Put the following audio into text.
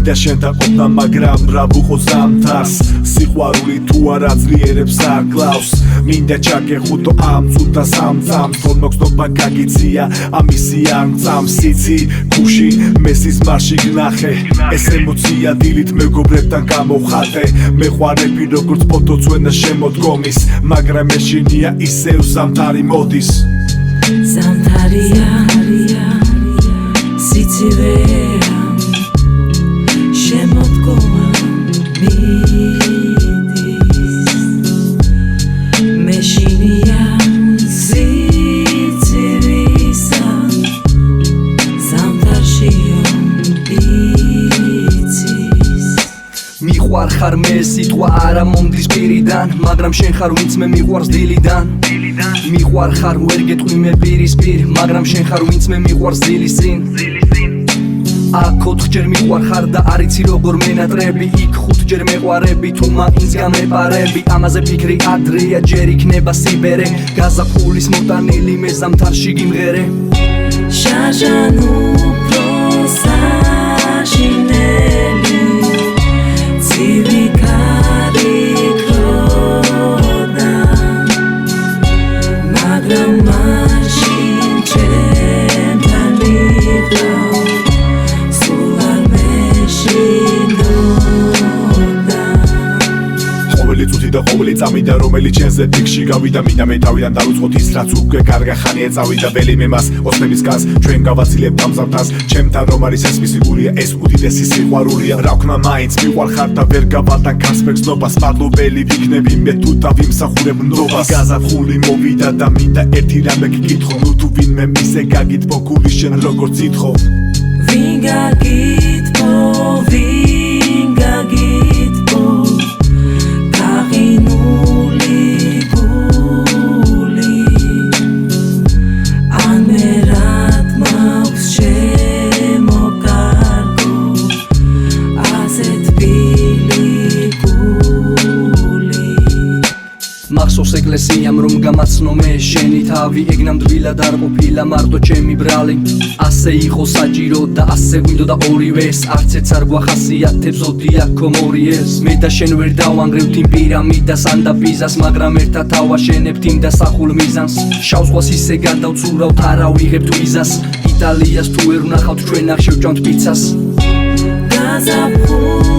მინდა შენთან ყოფნა მაგრამ რა ვუყო ზამთარს სიყვარული თუ არა ძლიერებს აკლავს მინდა ჩაგეხუტო ამ წუთას ამ წამს თორ მოგწდობა გაგიცია ამისი ამ წამს სიცი გუში მესის მარში გნახე ეს ემოცია დილით მეგობრებთან გამოვხატე მეყვარები როგორც ფოტოცვენა შემოდგომის მაგრამ ეშინია ისევ ზამთარი მოდის ზამთარია სიცივეა შემოდგომა მიდის მეშინია სიცივისა ზამთარშიო იცის მიყვარხარ მე სიტყვა არა მომდის პირიდან მაგრამ შენ ხარ ვინც მე მიყვარს დილიდან მიყვარხარ ვერ გეტყვი მე პირისპირ მაგრამ შენ ხარ ვინც მე მიყვარს დილის წინ აქ 4-ჯერ მიყვარხარ და არიცი როგორ მენატრები იქ 5-ჯერ მეყვარები თუ მაინც გამეპარები ამაზე ფიქრი ადრეა ჯერ იქნება სიბერე გაზაფხულის მოტანილი მე ზამთარში გიმღერე შაჟან უფრო საშინელი ცივი კარი ქროდა მაგრამ მაშინ ჩემთან იყავ სულ არ მეშინოდა ყოველი წუთი და ყოველი წამი და რომელიც ჩემზე ფიქში გავიდა მინდა მე თავიდან დავუწყოთ ის რაც უკვე კარგა ხანი ეწავიდა ველი მე მას ოცნების გას ჩვენ გავაცილებთ ამ ზამთარს ჩემთან რომ არის ეს მისი გულია ეს უდიდესი სიყვარულია რა ვქნა მაინც მიყვარხარ და ვერ გავატან კასპერს ნობას მადლობელი ვიქნები მე თუ დავიმსახურებ ნობას გაზაფხული მოვიდა და მინდა ერთი რამე გკითხო ნუ თუ ვინმე მისე გაგიტბო გული შენ როგორც ითხოვ ვინ გაგიტბო გაღინული გული ან მე რად მაქვს შემოკარგო ასე თბილი გული მახსოვს ეკლესიამ რომ გამაცნო მე შენი თავი ეგ ნამდვილად არ ყოფილა მარტო ჩემი ბრალი ასე იყო საჭირო და ასე გვინდოდა ორივეს არც ერთს არ გვახასიათებს ოდიაქო მორიეს მე და შენ ვერ დავანგრევთ იმ პირამიდას ან და ბიზას მაგრამ ერთად ავაშენებთ იმ დასახულ მიზანს შავ ზღვას ისე გადავცურავთ არა ვიღებთ ვიზას იტალიას თუ ვერ ვნახავთ ჩვენ ახ შევჭამთ პიცას გაზაფხული